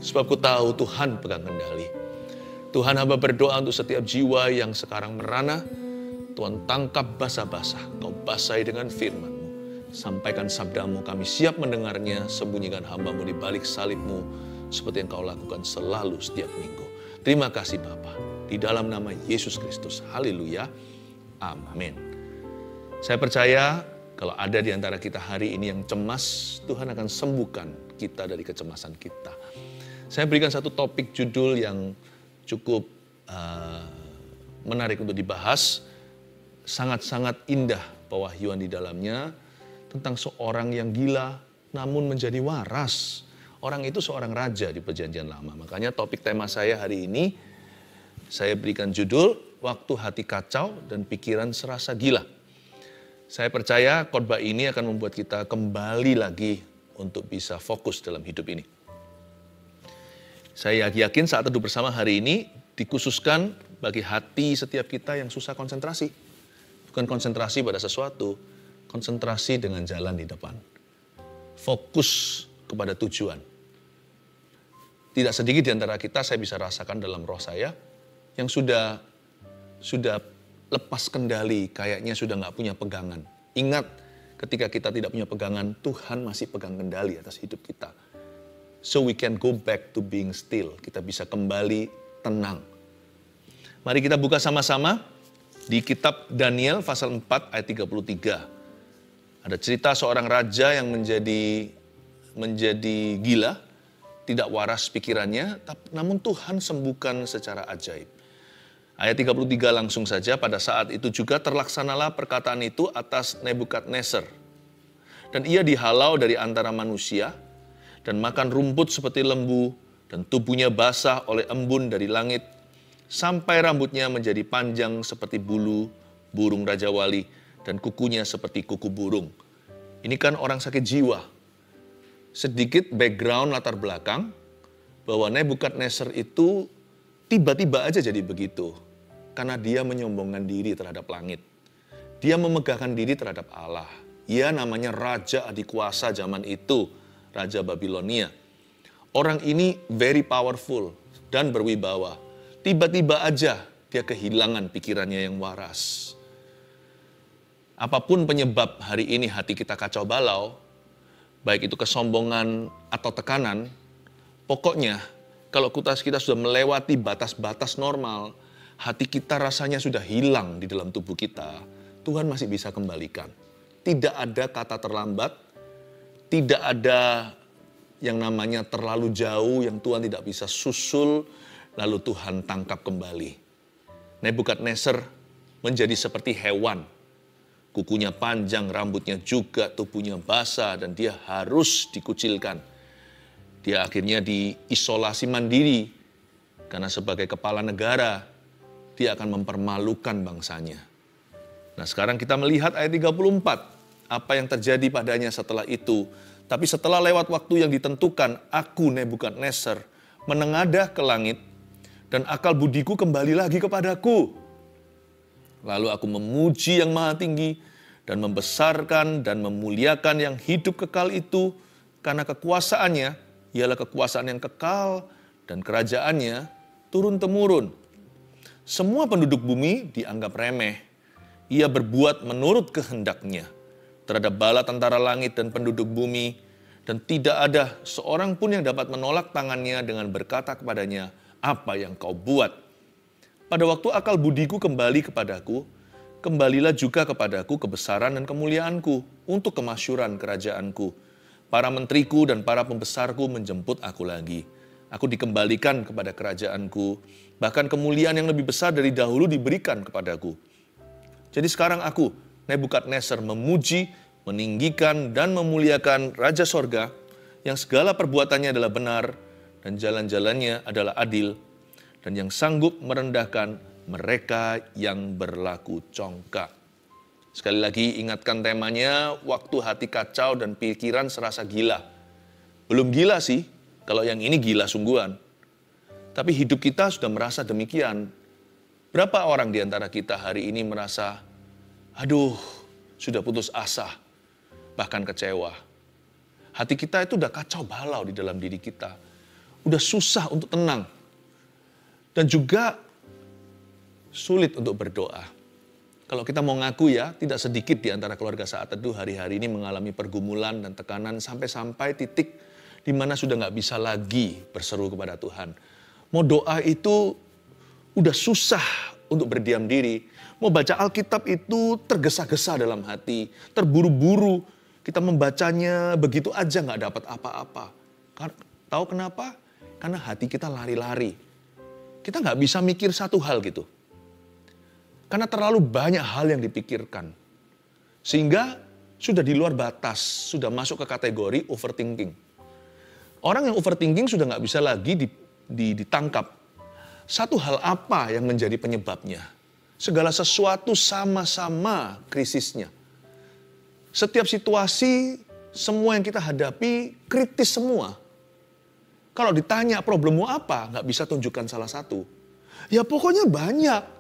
Sebab ku tahu Tuhan pegang kendali. Tuhan, hamba berdoa untuk setiap jiwa yang sekarang merana. Tuhan, tangkap basah-basah, Kau basahi dengan firman-Mu. Sampaikan sabdamu, kami siap mendengarnya. Sembunyikan hamba-Mu di balik salib-Mu, seperti yang Kau lakukan selalu setiap minggu. Terima kasih Bapa, di dalam nama Yesus Kristus. Haleluya. Amin. Saya percaya kalau ada di antara kita hari ini yang cemas, Tuhan akan sembuhkan kita dari kecemasan kita. Saya berikan satu topik judul yang cukup menarik untuk dibahas. Sangat-sangat indah pewahyuan di dalamnya tentang seorang yang gila namun menjadi waras. Orang itu seorang raja di Perjanjian Lama. Makanya topik tema saya hari ini saya berikan judul Waktu Hati Kacau dan Pikiran Serasa Gila. Saya percaya khotbah ini akan membuat kita kembali lagi untuk bisa fokus dalam hidup ini. Saya yakin saat teduh bersama hari ini dikhususkan bagi hati setiap kita yang susah konsentrasi. Bukan konsentrasi pada sesuatu, konsentrasi dengan jalan di depan. Fokus kepada tujuan. Tidak sedikit di antara kita, saya bisa rasakan dalam roh saya, yang sudah lepas kendali, kayaknya sudah nggak punya pegangan. Ingat, ketika kita tidak punya pegangan, Tuhan masih pegang kendali atas hidup kita. So we can go back to being still. Kita bisa kembali tenang. Mari kita buka sama-sama di kitab Daniel pasal 4 ayat 33. Ada cerita seorang raja yang menjadi gila, tidak waras pikirannya, namun Tuhan sembuhkan secara ajaib. Ayat 33 langsung saja, pada saat itu juga terlaksanalah perkataan itu atas Nebukadnezar. Dan ia dihalau dari antara manusia, dan makan rumput seperti lembu, dan tubuhnya basah oleh embun dari langit, sampai rambutnya menjadi panjang seperti bulu burung Raja Wali, dan kukunya seperti kuku burung. Ini kan orang sakit jiwa. Sedikit background latar belakang, bahwa Nebukadnezar itu tiba-tiba aja jadi begitu. Karena dia menyombongkan diri terhadap langit. Dia memegahkan diri terhadap Allah. Ia namanya Raja Adikuasa zaman itu, Raja Babilonia. Orang ini very powerful dan berwibawa. Tiba-tiba aja dia kehilangan pikirannya yang waras. Apapun penyebab hari ini hati kita kacau balau, baik itu kesombongan atau tekanan, pokoknya kalau kita sudah melewati batas-batas normal, hati kita rasanya sudah hilang di dalam tubuh kita, Tuhan masih bisa kembalikan. Tidak ada kata terlambat, tidak ada yang namanya terlalu jauh yang Tuhan tidak bisa susul, lalu Tuhan tangkap kembali. Nebukadnezar menjadi seperti hewan. Kukunya panjang, rambutnya juga, tubuhnya basah, dan dia harus dikucilkan. Dia akhirnya diisolasi mandiri, karena sebagai kepala negara, dia akan mempermalukan bangsanya. Nah sekarang kita melihat ayat 34, apa yang terjadi padanya setelah itu. Tapi setelah lewat waktu yang ditentukan, aku Nebukadnezar menengadah ke langit, dan akal budiku kembali lagi kepadaku. Lalu aku memuji yang maha tinggi, dan membesarkan dan memuliakan yang hidup kekal itu, karena kekuasaannya ialah kekuasaan yang kekal, dan kerajaannya turun-temurun. Semua penduduk bumi dianggap remeh. Ia berbuat menurut kehendaknya terhadap bala tentara langit dan penduduk bumi, dan tidak ada seorang pun yang dapat menolak tangannya dengan berkata kepadanya, apa yang kau buat? Pada waktu akal budiku kembali kepadaku, kembalilah juga kepadaku kebesaran dan kemuliaanku untuk kemasyuran kerajaanku. Para menteriku dan para pembesarku menjemput aku lagi. Aku dikembalikan kepada kerajaanku, bahkan kemuliaan yang lebih besar dari dahulu diberikan kepadaku. Jadi sekarang aku, Nebukadnezar, memuji, meninggikan, dan memuliakan Raja Sorga, yang segala perbuatannya adalah benar, dan jalan-jalannya adalah adil, dan yang sanggup merendahkan mereka yang berlaku congkak. Sekali lagi ingatkan temanya, waktu hati kacau dan pikiran serasa gila. Belum gila sih, kalau yang ini gila sungguhan. Tapi hidup kita sudah merasa demikian. Berapa orang di antara kita hari ini merasa, aduh, sudah putus asa, bahkan kecewa. Hati kita itu udah kacau balau di dalam diri kita. udah susah untuk tenang. Dan juga sulit untuk berdoa. Kalau kita mau ngaku ya, tidak sedikit di antara keluarga Saat Teduh hari-hari ini mengalami pergumulan dan tekanan sampai titik di mana sudah nggak bisa lagi berseru kepada Tuhan. Mau doa itu udah susah untuk berdiam diri. Mau baca Alkitab itu tergesa-gesa dalam hati, terburu-buru. Kita membacanya begitu aja nggak dapat apa-apa. Tahu kenapa? Karena hati kita lari-lari. Kita nggak bisa mikir satu hal gitu. Karena terlalu banyak hal yang dipikirkan. Sehingga sudah di luar batas, sudah masuk ke kategori overthinking. Orang yang overthinking sudah nggak bisa lagi ditangkap. Satu hal apa yang menjadi penyebabnya? Segala sesuatu sama-sama krisisnya. Setiap situasi, semua yang kita hadapi kritis semua. Kalau ditanya problemmu apa, nggak bisa tunjukkan salah satu. Ya pokoknya banyak.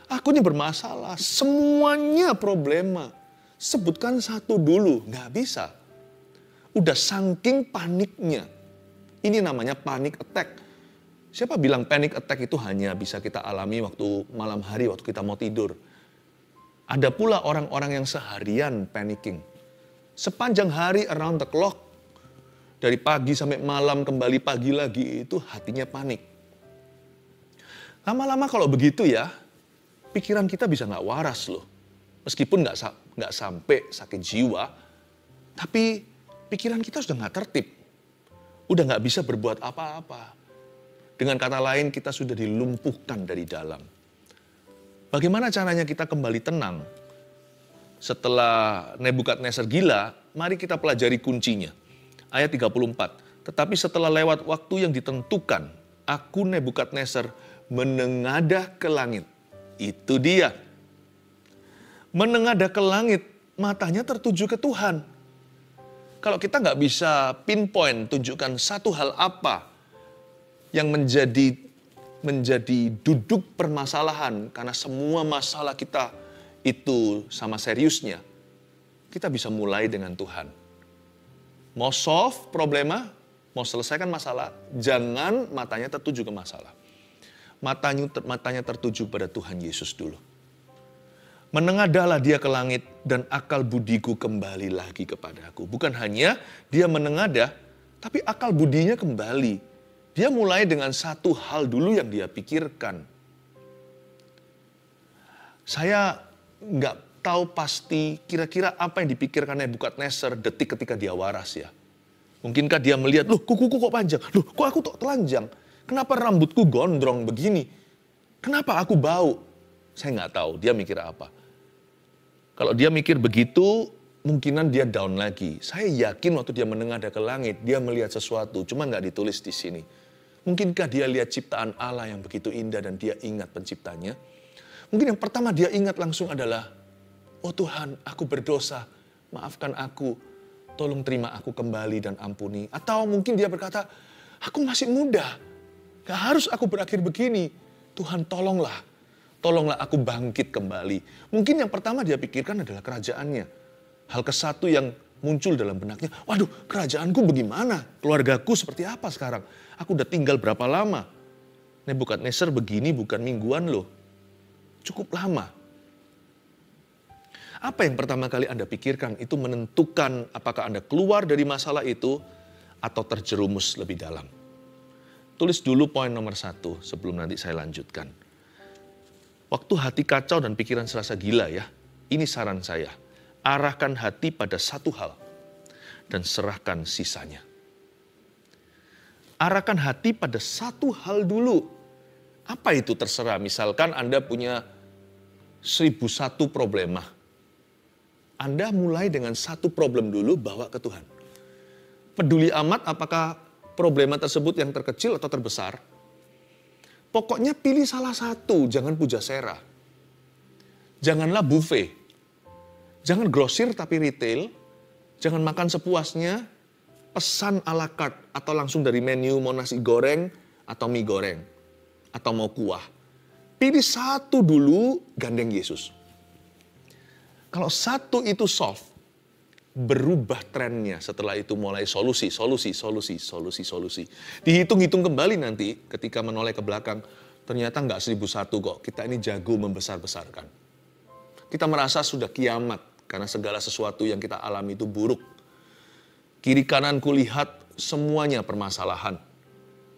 Aku ini bermasalah, semuanya problema. Sebutkan satu dulu, nggak bisa. Udah saking paniknya. Ini namanya panic attack. Siapa bilang panic attack itu hanya bisa kita alami waktu malam hari, waktu kita mau tidur. Ada pula orang-orang yang seharian panicking. Sepanjang hari around the clock. Dari pagi sampai malam kembali pagi lagi itu hatinya panik. Lama-lama kalau begitu ya, pikiran kita bisa nggak waras loh. Meskipun nggak sampai sakit jiwa, tapi pikiran kita sudah nggak tertib. Udah nggak bisa berbuat apa-apa. Dengan kata lain kita sudah dilumpuhkan dari dalam. Bagaimana caranya kita kembali tenang? Setelah Nebukadnezar gila, mari kita pelajari kuncinya. Ayat 34. Tetapi setelah lewat waktu yang ditentukan, aku Nebukadnezar menengadah ke langit. Itu dia. Menengadah ke langit, matanya tertuju ke Tuhan. Kalau kita nggak bisa pinpoint, tunjukkan satu hal apa yang menjadi duduk permasalahan, karena semua masalah kita itu sama seriusnya, kita bisa mulai dengan Tuhan. Mau solve problema, mau selesaikan masalah, jangan matanya tertuju ke masalah. Matanya tertuju pada Tuhan Yesus dulu. Menengadahlah dia ke langit dan akal budiku kembali lagi kepadaku. Bukan hanya dia menengadah, tapi akal budinya kembali. Dia mulai dengan satu hal dulu yang dia pikirkan. Saya nggak tahu pasti kira-kira apa yang dipikirkan Nebukadnezar detik ketika dia waras ya. Mungkinkah dia melihat, loh kukuku kok panjang? Loh kok aku kok telanjang? Kenapa rambutku gondrong begini? Kenapa aku bau? Saya nggak tahu dia mikir apa. Kalau dia mikir begitu, mungkinan dia down lagi. Saya yakin waktu dia menengadah ke langit, dia melihat sesuatu, cuma nggak ditulis di sini. Mungkinkah dia lihat ciptaan Allah yang begitu indah dan dia ingat penciptanya? Mungkin yang pertama dia ingat langsung adalah, oh Tuhan, aku berdosa, maafkan aku, tolong terima aku kembali dan ampuni. Atau mungkin dia berkata, aku masih muda, gak harus aku berakhir begini. Tuhan tolonglah aku bangkit kembali. Mungkin yang pertama dia pikirkan adalah kerajaannya. Hal kesatu yang muncul dalam benaknya, waduh kerajaanku bagaimana? Keluargaku seperti apa sekarang? Aku udah tinggal berapa lama? Nebukadnezar begini bukan mingguan loh. Cukup lama. Apa yang pertama kali Anda pikirkan itu menentukan apakah Anda keluar dari masalah itu atau terjerumus lebih dalam. Tulis dulu poin nomor 1 sebelum nanti saya lanjutkan. Waktu hati kacau dan pikiran serasa gila ya, ini saran saya. Arahkan hati pada satu hal dan serahkan sisanya. Arahkan hati pada satu hal dulu. Apa itu terserah, misalkan Anda punya 1001 problema. Anda mulai dengan satu problem dulu bawa ke Tuhan. Peduli amat apakah problema tersebut yang terkecil atau terbesar. Pokoknya pilih salah satu, jangan pujasera. Janganlah buffet. Jangan grosir tapi retail. Jangan makan sepuasnya. Pesan à la carte atau langsung dari menu mau nasi goreng atau mie goreng. Atau mau kuah. Pilih satu dulu, gandeng Yesus. Kalau satu itu solve, berubah trennya setelah itu mulai solusi. Dihitung-hitung kembali nanti ketika menoleh ke belakang, ternyata nggak 1001 kok, kita ini jago membesar-besarkan. Kita merasa sudah kiamat karena segala sesuatu yang kita alami itu buruk. Kiri kanan kulihat semuanya permasalahan.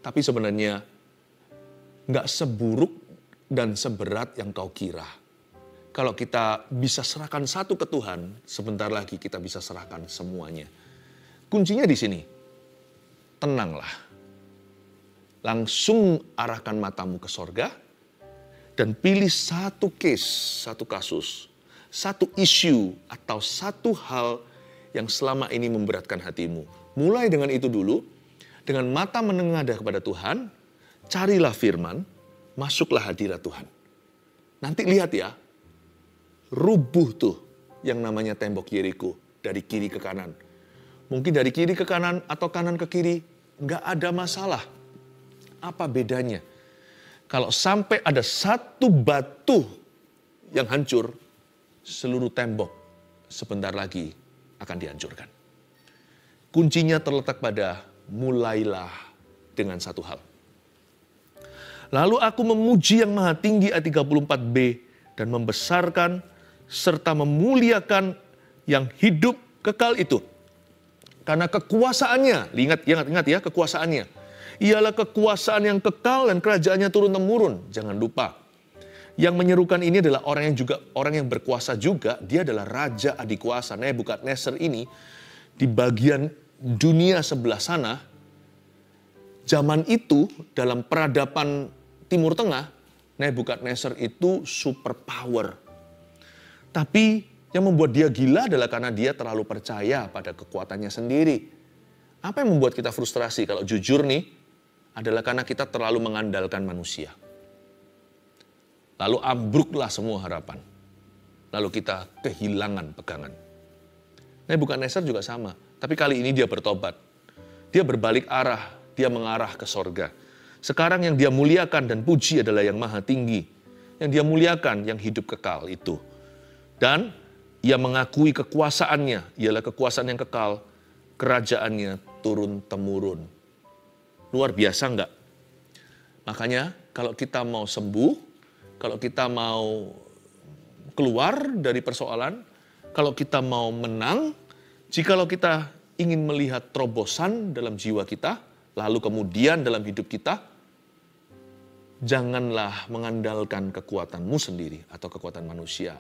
Tapi sebenarnya nggak seburuk dan seberat yang kau kira. Kalau kita bisa serahkan satu ke Tuhan, sebentar lagi kita bisa serahkan semuanya. Kuncinya di sini, tenanglah. Langsung arahkan matamu ke sorga, dan pilih satu case, satu kasus, satu isu, atau satu hal yang selama ini memberatkan hatimu. Mulai dengan itu dulu, dengan mata menengadah kepada Tuhan, carilah firman, masuklah hadirat Tuhan. Nanti lihat ya, rubuh tuh yang namanya tembok Yeriko dari kiri ke kanan. Mungkin dari kiri ke kanan atau kanan ke kiri, nggak ada masalah. Apa bedanya? Kalau sampai ada satu batu yang hancur, seluruh tembok sebentar lagi akan dihancurkan. Kuncinya terletak pada mulailah dengan satu hal. Lalu aku memuji yang maha tinggi ayat 34b dan membesarkan serta memuliakan yang hidup kekal itu. Karena kekuasaannya, ingat ya kekuasaannya. Ialah kekuasaan yang kekal dan kerajaannya turun-temurun. Jangan lupa. Yang menyerukan ini adalah orang yang berkuasa juga. Dia adalah raja adikuasa. Nebukadnezar ini di bagian dunia sebelah sana, zaman itu dalam peradaban Timur Tengah, Nebukadnezar itu superpower. Tapi yang membuat dia gila adalah karena dia terlalu percaya pada kekuatannya sendiri. Apa yang membuat kita frustrasi kalau jujur nih, adalah karena kita terlalu mengandalkan manusia. Lalu ambruklah semua harapan. Lalu kita kehilangan pegangan. Nebukadnezar juga sama. Tapi kali ini dia bertobat. Dia berbalik arah. Dia mengarah ke sorga. Sekarang yang dia muliakan dan puji adalah yang maha tinggi. Yang dia muliakan yang hidup kekal itu. Dan ia mengakui kekuasaannya. Ialah kekuasaan yang kekal. Kerajaannya turun-temurun. Luar biasa enggak? Makanya kalau kita mau sembuh, kalau kita mau keluar dari persoalan, kalau kita mau menang, jikalau kita ingin melihat terobosan dalam jiwa kita, lalu kemudian dalam hidup kita, janganlah mengandalkan kekuatanmu sendiri atau kekuatan manusia.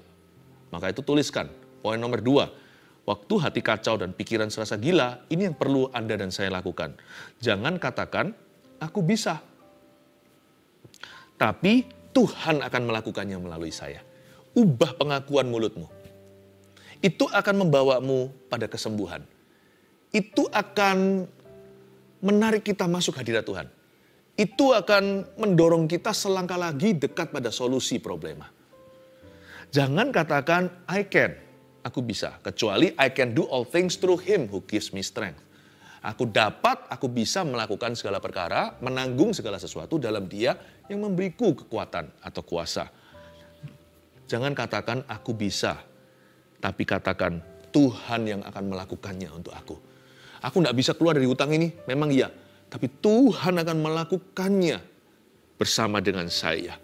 Maka itu tuliskan, poin nomor 2, waktu hati kacau dan pikiran serasa gila, ini yang perlu Anda dan saya lakukan. Jangan katakan, aku bisa. Tapi Tuhan akan melakukannya melalui saya. Ubah pengakuan mulutmu. Itu akan membawamu pada kesembuhan. Itu akan menarik kita masuk hadirat Tuhan. Itu akan mendorong kita selangkah lagi dekat pada solusi problema. Jangan katakan, I can, aku bisa. Kecuali I can do all things through Him who gives me strength. Aku dapat, aku bisa melakukan segala perkara, menanggung segala sesuatu dalam Dia yang memberiku kekuatan atau kuasa. Jangan katakan aku bisa, tapi katakan Tuhan yang akan melakukannya untuk aku. Aku tidak bisa keluar dari hutang ini, memang iya. Tapi Tuhan akan melakukannya bersama dengan saya.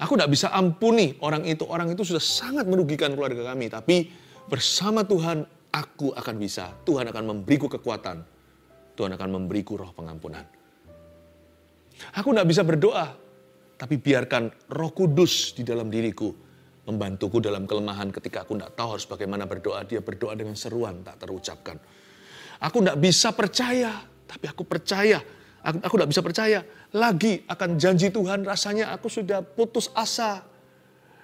Aku tidak bisa ampuni orang itu sudah sangat merugikan keluarga kami. Tapi bersama Tuhan, aku akan bisa. Tuhan akan memberiku kekuatan. Tuhan akan memberiku roh pengampunan. Aku tidak bisa berdoa. Tapi biarkan Roh Kudus di dalam diriku membantuku dalam kelemahan ketika aku tidak tahu harus bagaimana berdoa. Dia berdoa dengan seruan tak terucapkan. Aku tidak bisa percaya, tapi aku percaya. Aku tidak bisa percaya lagi akan janji Tuhan. Rasanya aku sudah putus asa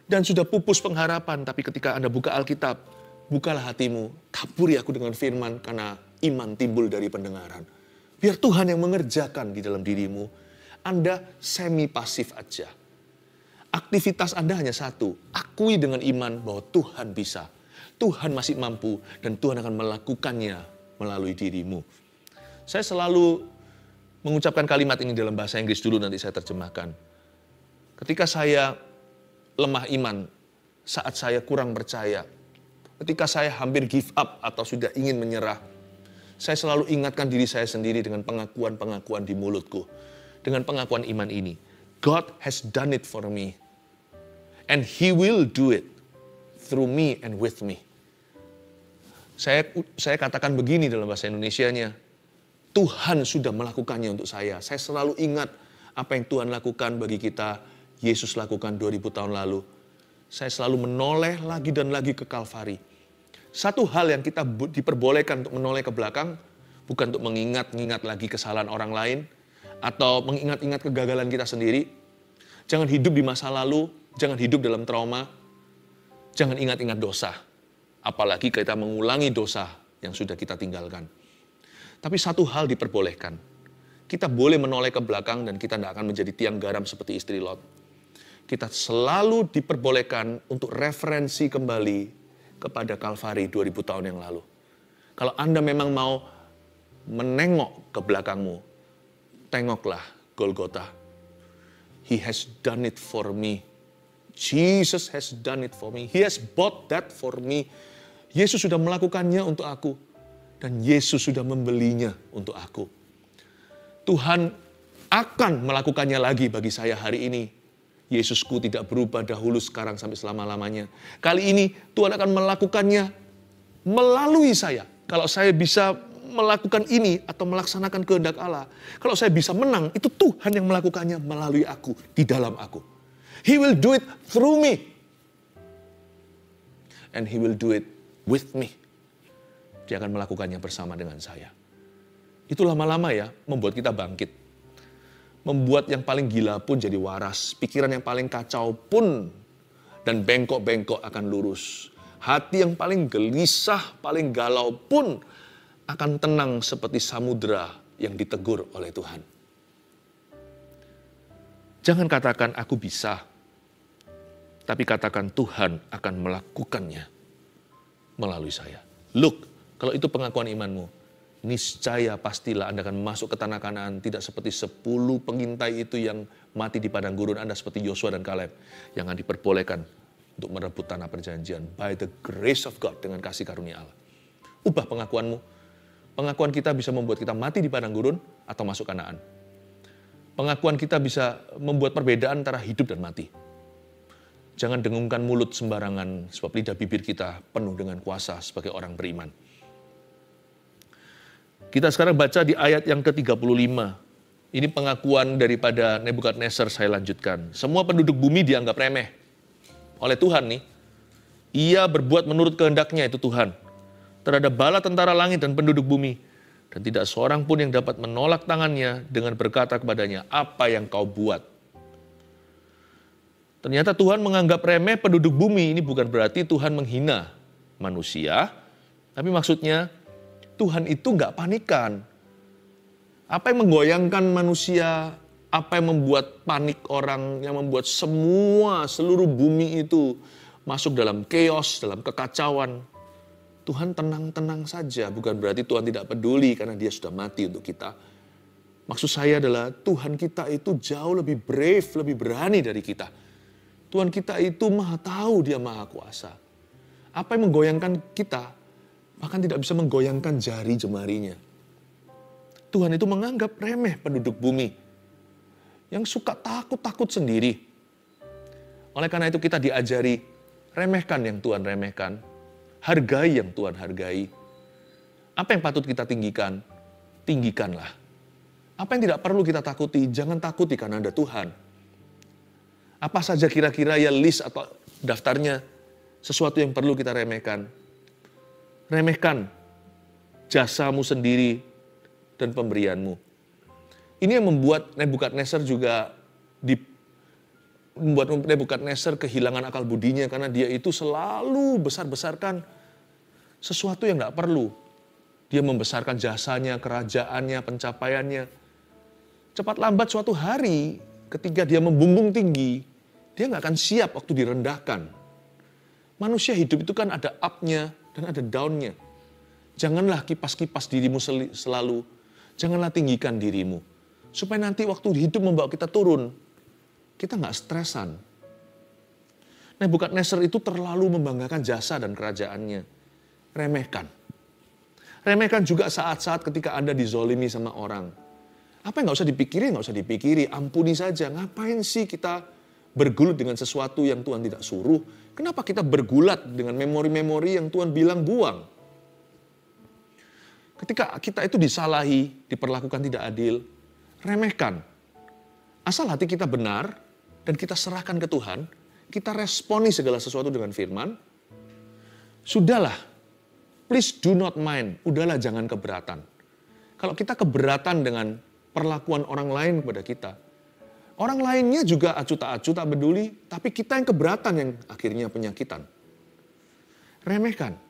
dan sudah pupus pengharapan. Tapi ketika Anda buka Alkitab, bukalah hatimu, taburi aku dengan firman karena iman timbul dari pendengaran. Biar Tuhan yang mengerjakan di dalam dirimu. Anda semi pasif aja. Aktivitas Anda hanya satu, akui dengan iman bahwa Tuhan bisa. Tuhan masih mampu dan Tuhan akan melakukannya melalui dirimu. Saya selalu mengucapkan kalimat ini dalam bahasa Inggris dulu, nanti saya terjemahkan. Ketika saya lemah iman, saat saya kurang percaya, ketika saya hampir give up atau sudah ingin menyerah, saya selalu ingatkan diri saya sendiri dengan pengakuan-pengakuan di mulutku. Dengan pengakuan iman ini. God has done it for me. And He will do it through me and with me. Saya katakan begini dalam bahasa Indonesianya. Tuhan sudah melakukannya untuk saya. Saya selalu ingat apa yang Tuhan lakukan bagi kita. Yesus lakukan 2000 tahun lalu. Saya selalu menoleh lagi dan lagi ke Kalvari. Satu hal yang kita diperbolehkan untuk menoleh ke belakang, bukan untuk mengingat-ingat lagi kesalahan orang lain, atau mengingat-ingat kegagalan kita sendiri. Jangan hidup di masa lalu, jangan hidup dalam trauma, jangan ingat-ingat dosa. Apalagi kita mengulangi dosa yang sudah kita tinggalkan. Tapi satu hal diperbolehkan. Kita boleh menoleh ke belakang dan kita tidak akan menjadi tiang garam seperti istri Lot. Kita selalu diperbolehkan untuk referensi kembali kepada Kalvari 2000 tahun yang lalu. Kalau Anda memang mau menengok ke belakangmu, tengoklah Golgota. He has done it for me. Jesus has done it for me. He has bought that for me. Yesus sudah melakukannya untuk aku. Dan Yesus sudah membelinya untuk aku. Tuhan akan melakukannya lagi bagi saya hari ini. Yesusku tidak berubah dahulu, sekarang, sampai selama-lamanya. Kali ini Tuhan akan melakukannya melalui saya. Kalau saya bisa melakukan ini atau melaksanakan kehendak Allah. Kalau saya bisa menang, itu Tuhan yang melakukannya melalui aku, di dalam aku. He will do it through me. And He will do it with me. Dia akan melakukannya bersama dengan saya. Itu lama-lama ya, membuat kita bangkit. Membuat yang paling gila pun jadi waras. Pikiran yang paling kacau pun dan bengkok-bengkok akan lurus. Hati yang paling gelisah, paling galau pun akan tenang seperti samudera yang ditegur oleh Tuhan. Jangan katakan aku bisa, tapi katakan Tuhan akan melakukannya melalui saya. Look, kalau itu pengakuan imanmu, niscaya pastilah Anda akan masuk ke tanah Kanaan, tidak seperti 10 pengintai itu yang mati di padang gurun. Anda seperti Yosua dan Kaleb yang akan diperbolehkan untuk merebut tanah perjanjian by the grace of God, dengan kasih karunia Allah. Ubah pengakuanmu. Pengakuan kita bisa membuat kita mati di padang gurun atau masuk Kanaan. Pengakuan kita bisa membuat perbedaan antara hidup dan mati. Jangan dengungkan mulut sembarangan, sebab lidah bibir kita penuh dengan kuasa sebagai orang beriman. Kita sekarang baca di ayat yang ke-35. Ini pengakuan daripada Nebukadnezar, saya lanjutkan. Semua penduduk bumi dianggap remeh oleh Tuhan nih. Ia berbuat menurut kehendaknya, itu Tuhan, terhadap bala tentara langit dan penduduk bumi. Dan tidak seorang pun yang dapat menolak tangannya dengan berkata kepadanya, apa yang kau buat? Ternyata Tuhan menganggap remeh penduduk bumi. Ini bukan berarti Tuhan menghina manusia, tapi maksudnya Tuhan itu nggak panikan. Apa yang menggoyangkan manusia, apa yang membuat panik orang, yang membuat seluruh bumi itu masuk dalam chaos, dalam kekacauan. Tuhan tenang-tenang saja, bukan berarti Tuhan tidak peduli karena Dia sudah mati untuk kita. Maksud saya adalah Tuhan kita itu jauh lebih brave, lebih berani dari kita. Tuhan kita itu maha tahu, Dia maha kuasa. Apa yang menggoyangkan kita, bahkan tidak bisa menggoyangkan jari jemarinya. Tuhan itu menganggap remeh penduduk bumi yang suka takut-takut sendiri. Oleh karena itu kita diajari, remehkan yang Tuhan remehkan, hargai yang Tuhan hargai. Apa yang patut kita tinggikan, tinggikanlah. Apa yang tidak perlu kita takuti, jangan takuti karena ada Tuhan. Apa saja kira-kira ya list atau daftarnya sesuatu yang perlu kita remehkan. Remehkan jasamu sendiri dan pemberianmu. Ini yang membuat Nebukadnezar juga membuat Nebukadnezar kehilangan akal budinya karena dia itu selalu besar-besarkan sesuatu yang tidak perlu. Dia membesarkan jasanya, kerajaannya, pencapaiannya. Cepat lambat suatu hari ketika dia membumbung tinggi, dia nggak akan siap waktu direndahkan. Manusia hidup itu kan ada up-nya dan ada down-nya. Janganlah kipas-kipas dirimu selalu. Janganlah tinggikan dirimu. Supaya nanti waktu hidup membawa kita turun, kita nggak stresan. Nebukadnezar itu terlalu membanggakan jasa dan kerajaannya. Remehkan. Remehkan juga saat-saat ketika Anda dizolimi sama orang. Apa yang nggak usah dipikiri, nggak usah dipikiri. Ampuni saja. Ngapain sih kita bergulut dengan sesuatu yang Tuhan tidak suruh? Kenapa kita bergulat dengan memori-memori yang Tuhan bilang buang? Ketika kita itu disalahi, diperlakukan tidak adil, remehkan. Asal hati kita benar dan kita serahkan ke Tuhan, kita responi segala sesuatu dengan firman, sudahlah, please do not mind, udahlah jangan keberatan. Kalau kita keberatan dengan perlakuan orang lain kepada kita, orang lainnya juga acuh tak acuh, tak peduli, tapi kita yang keberatan yang akhirnya penyakitan. Remehkan.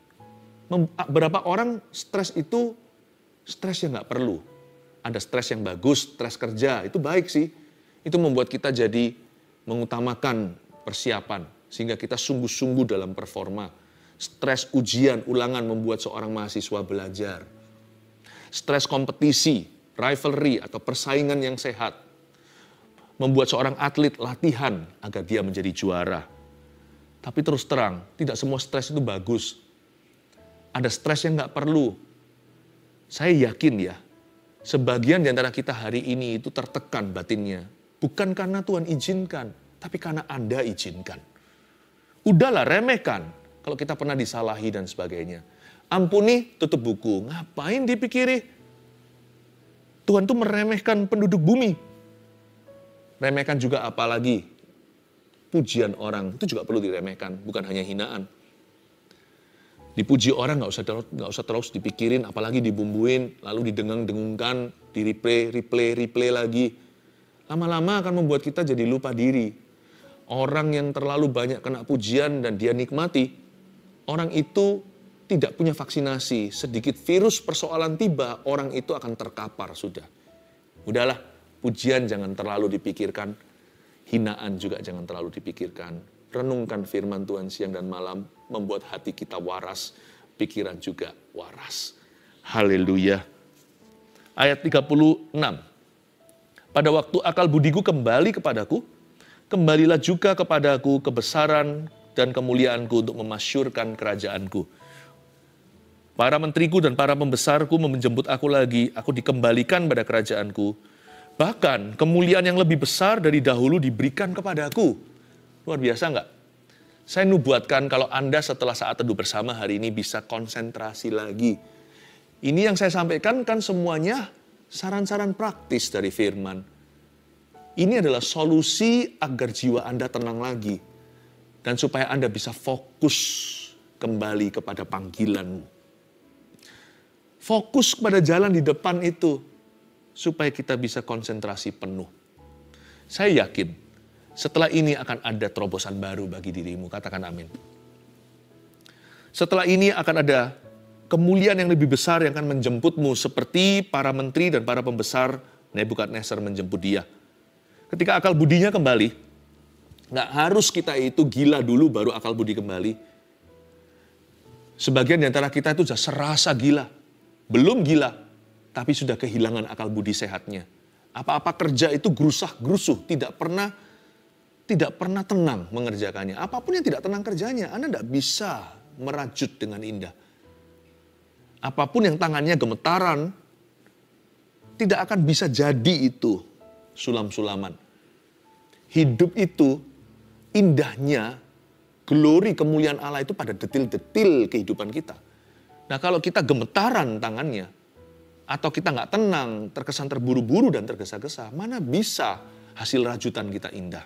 Berapa orang stres itu stres yang nggak perlu. Ada stres yang bagus, stres kerja, itu baik sih. Itu membuat kita jadi mengutamakan persiapan, sehingga kita sungguh-sungguh dalam performa. Stres ujian, ulangan membuat seorang mahasiswa belajar. Stres kompetisi, rivalry atau persaingan yang sehat, membuat seorang atlet latihan agar dia menjadi juara. Tapi terus terang, tidak semua stres itu bagus. Ada stres yang nggak perlu. Saya yakin ya, sebagian di antara kita hari ini itu tertekan batinnya. Bukan karena Tuhan izinkan, tapi karena Anda izinkan. Udahlah, remehkan. Kalau kita pernah disalahi dan sebagainya. Ampuni, tutup buku. Ngapain dipikiri? Tuhan tuh meremehkan penduduk bumi. Remehkan juga apalagi pujian orang. Itu juga perlu diremehkan, bukan hanya hinaan. Dipuji orang nggak usah terus dipikirin, apalagi dibumbuin, lalu didengung-dengungkan, di replay lagi. Lama-lama akan membuat kita jadi lupa diri. Orang yang terlalu banyak kena pujian dan dia nikmati, orang itu tidak punya vaksinasi. Sedikit virus persoalan tiba, orang itu akan terkapar sudah. Udahlah, pujian jangan terlalu dipikirkan, hinaan juga jangan terlalu dipikirkan. Renungkan firman Tuhan siang dan malam, membuat hati kita waras, pikiran juga waras. Haleluya. Ayat 36. Pada waktu akal budiku kembali kepadaku, kembalilah juga kepadaku kebesaran dan kemuliaanku untuk memasyurkan kerajaanku. Para menteriku dan para pembesarku menjemput aku lagi, aku dikembalikan pada kerajaanku. Bahkan kemuliaan yang lebih besar dari dahulu diberikan kepadaku. Luar biasa enggak? Saya nubuatkan kalau Anda setelah saat teduh bersama hari ini bisa konsentrasi lagi. Ini yang saya sampaikan kan semuanya saran-saran praktis dari firman. Ini adalah solusi agar jiwa Anda tenang lagi. Dan supaya Anda bisa fokus kembali kepada panggilanmu. Fokus pada jalan di depan itu, supaya kita bisa konsentrasi penuh. Saya yakin, setelah ini akan ada terobosan baru bagi dirimu, katakan amin. Setelah ini akan ada kemuliaan yang lebih besar yang akan menjemputmu, seperti para menteri dan para pembesar Nebukadnezar menjemput dia. Ketika akal budinya kembali, nggak harus kita itu gila dulu baru akal budi kembali. Sebagian di antara kita itu sudah serasa gila. Belum gila, tapi sudah kehilangan akal budi sehatnya. Apa-apa kerja itu gerusah-gerusuh, tidak pernah tenang mengerjakannya. Apapun yang tidak tenang kerjanya, Anda tidak bisa merajut dengan indah. Apapun yang tangannya gemetaran, tidak akan bisa jadi itu sulam-sulaman. Hidup itu, indahnya, glori kemuliaan Allah itu pada detil-detil kehidupan kita. Nah kalau kita gemetaran tangannya, atau kita nggak tenang, terkesan terburu-buru dan tergesa-gesa, mana bisa hasil rajutan kita indah.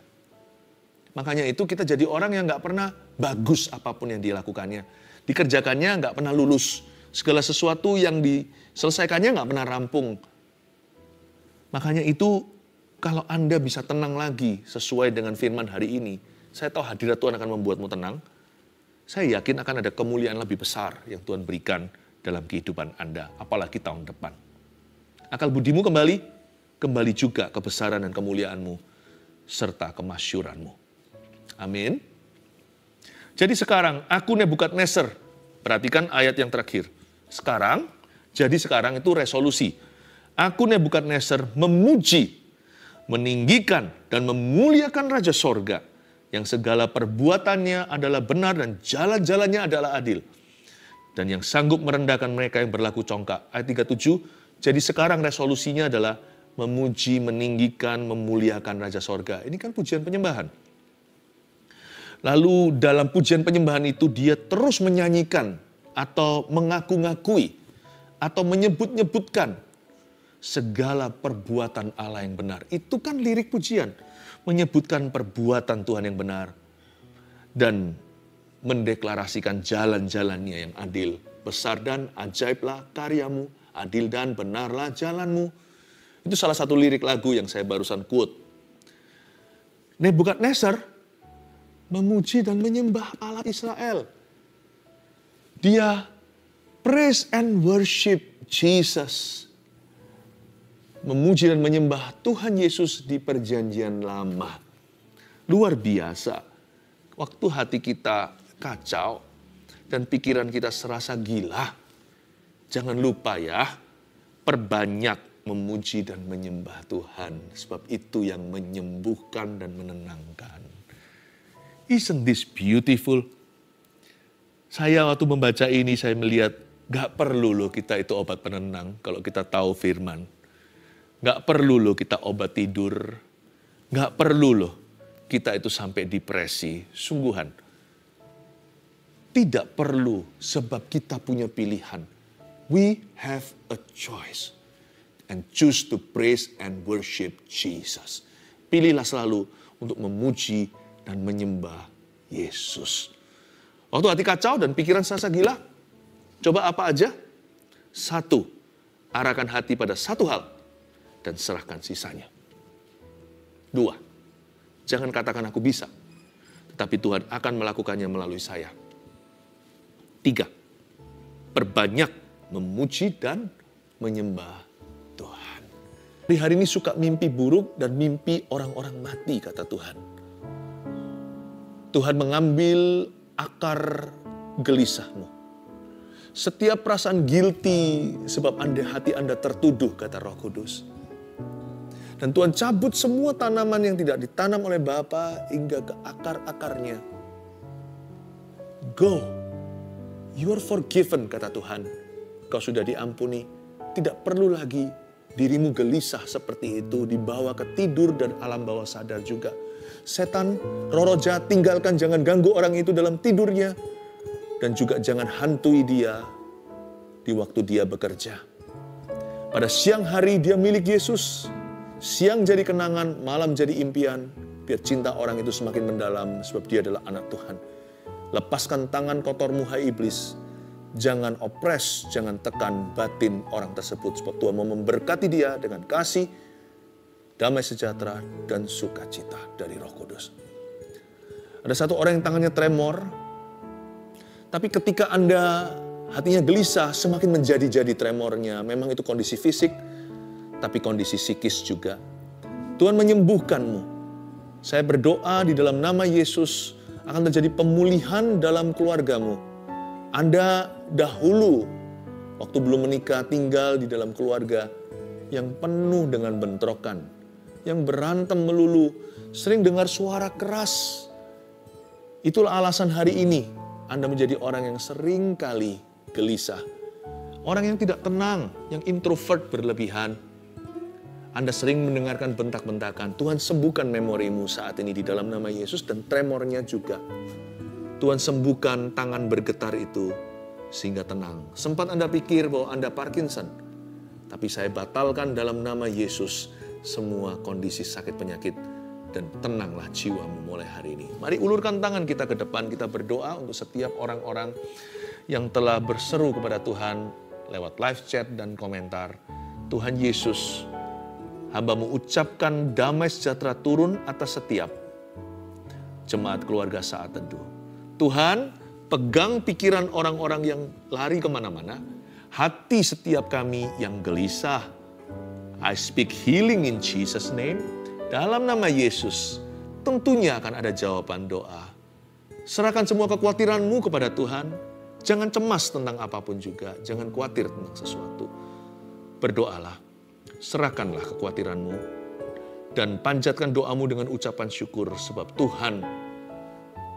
Makanya itu kita jadi orang yang nggak pernah bagus apapun yang dilakukannya. Dikerjakannya nggak pernah lulus. Segala sesuatu yang diselesaikannya nggak pernah rampung. Makanya itu kalau Anda bisa tenang lagi sesuai dengan firman hari ini, saya tahu hadirat Tuhan akan membuatmu tenang. Saya yakin akan ada kemuliaan lebih besar yang Tuhan berikan dalam kehidupan Anda, apalagi tahun depan. Akal budimu kembali juga kebesaran dan kemuliaanmu, serta kemasyuranmu. Amin. Jadi sekarang, aku Nebukadnezar, perhatikan ayat yang terakhir. Sekarang itu resolusi. Aku Nebukadnezar memuji, meninggikan, dan memuliakan Raja Sorga, yang segala perbuatannya adalah benar dan jalan-jalannya adalah adil. Dan yang sanggup merendahkan mereka yang berlaku congkak. Ayat 37, jadi sekarang resolusinya adalah memuji, meninggikan, memuliakan Raja Sorga. Ini kan pujian penyembahan. Lalu dalam pujian penyembahan itu dia terus menyanyikan atau mengaku-ngakui atau menyebut-nyebutkan segala perbuatan Allah yang benar. Itu kan lirik pujian. Menyebutkan perbuatan Tuhan yang benar. Dan mendeklarasikan jalan-jalannya yang adil. Besar dan ajaiblah karyamu, adil dan benarlah jalanmu. Itu salah satu lirik lagu yang saya barusan quote. Nebukadnezar memuji dan menyembah Allah Israel. Dia praise and worship Jesus. Memuji dan menyembah Tuhan Yesus di perjanjian lama. Luar biasa. Waktu hati kita kacau dan pikiran kita serasa gila, jangan lupa ya, perbanyak memuji dan menyembah Tuhan. Sebab itu yang menyembuhkan dan menenangkan. Isn't this beautiful? Saya waktu membaca ini, saya melihat gak perlu loh kita itu obat penenang kalau kita tahu firman. Gak perlu loh kita obat tidur. Gak perlu loh kita itu sampai depresi. Sungguhan. Tidak perlu sebab kita punya pilihan. We have a choice. And choose to praise and worship Jesus. Pilihlah selalu untuk memuji dan menyembah Yesus. Waktu hati kacau dan pikiran serasa gila, coba apa aja? 1, arahkan hati pada satu hal dan serahkan sisanya. 2, jangan katakan aku bisa, tetapi Tuhan akan melakukannya melalui saya. 3, perbanyak memuji dan menyembah Tuhan. Di hari ini suka mimpi buruk dan mimpi orang-orang mati, kata Tuhan. Tuhan mengambil akar gelisahmu. Setiap perasaan guilty sebab hati Anda tertuduh, kata Roh Kudus. Dan Tuhan cabut semua tanaman yang tidak ditanam oleh Bapa hingga ke akar-akarnya. Go, you are forgiven, kata Tuhan. Kau sudah diampuni, tidak perlu lagi dirimu gelisah seperti itu, dibawa ke tidur dan alam bawah sadar juga. Setan, roh jahat, tinggalkan, jangan ganggu orang itu dalam tidurnya. Dan juga jangan hantui dia di waktu dia bekerja. Pada siang hari dia milik Yesus. Siang jadi kenangan, malam jadi impian. Biar cinta orang itu semakin mendalam sebab dia adalah anak Tuhan. Lepaskan tangan kotormu, hai iblis. Jangan opres, jangan tekan batin orang tersebut. Sebab Tuhan mau memberkati dia dengan kasih, damai sejahtera, dan sukacita dari Roh Kudus. Ada satu orang yang tangannya tremor, tapi ketika Anda hatinya gelisah, semakin menjadi-jadi tremornya. Memang itu kondisi fisik, tapi kondisi psikis juga. Tuhan menyembuhkanmu. Saya berdoa di dalam nama Yesus akan terjadi pemulihan dalam keluargamu. Anda dahulu, waktu belum menikah, tinggal di dalam keluarga yang penuh dengan bentrokan, yang berantem melulu, sering dengar suara keras. Itulah alasan hari ini Anda menjadi orang yang sering kali gelisah. Orang yang tidak tenang, yang introvert berlebihan. Anda sering mendengarkan bentak-bentakan. Tuhan sembuhkan memorimu saat ini di dalam nama Yesus dan tremornya juga. Tuhan sembuhkan tangan bergetar itu sehingga tenang. Sempat Anda pikir bahwa Anda Parkinson. Tapi saya batalkan dalam nama Yesus semua kondisi sakit penyakit dan tenanglah jiwamu mulai hari ini. Mari ulurkan tangan kita ke depan, kita berdoa untuk setiap orang-orang yang telah berseru kepada Tuhan lewat live chat dan komentar. Tuhan Yesus, hamba-Mu ucapkan damai sejahtera turun atas setiap jemaat keluarga saat teduh. Tuhan, pegang pikiran orang-orang yang lari kemana-mana, hati setiap kami yang gelisah. I speak healing in Jesus' name. Dalam nama Yesus, tentunya akan ada jawaban doa. Serahkan semua kekhawatiranmu kepada Tuhan. Jangan cemas tentang apapun juga. Jangan khawatir tentang sesuatu. Berdoalah. Serahkanlah kekhawatiranmu. Dan panjatkan doamu dengan ucapan syukur. Sebab Tuhan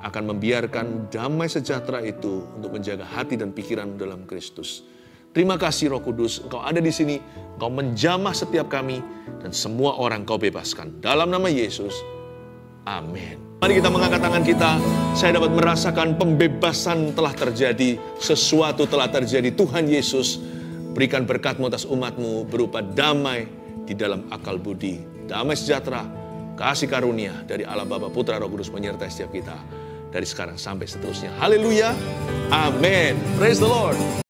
akan membiarkan damai sejahtera itu untuk menjaga hati dan pikiran dalam Kristus. Terima kasih Roh Kudus, Engkau ada di sini, Engkau menjamah setiap kami, dan semua orang Kau bebaskan. Dalam nama Yesus, amin. Mari kita mengangkat tangan kita, saya dapat merasakan pembebasan telah terjadi, sesuatu telah terjadi. Tuhan Yesus, berikan berkat-Mu atas umat-Mu berupa damai di dalam akal budi, damai sejahtera, kasih karunia dari Allah Bapa, Putra, Roh Kudus menyertai setiap kita dari sekarang sampai seterusnya. Haleluya, amin. Praise the Lord.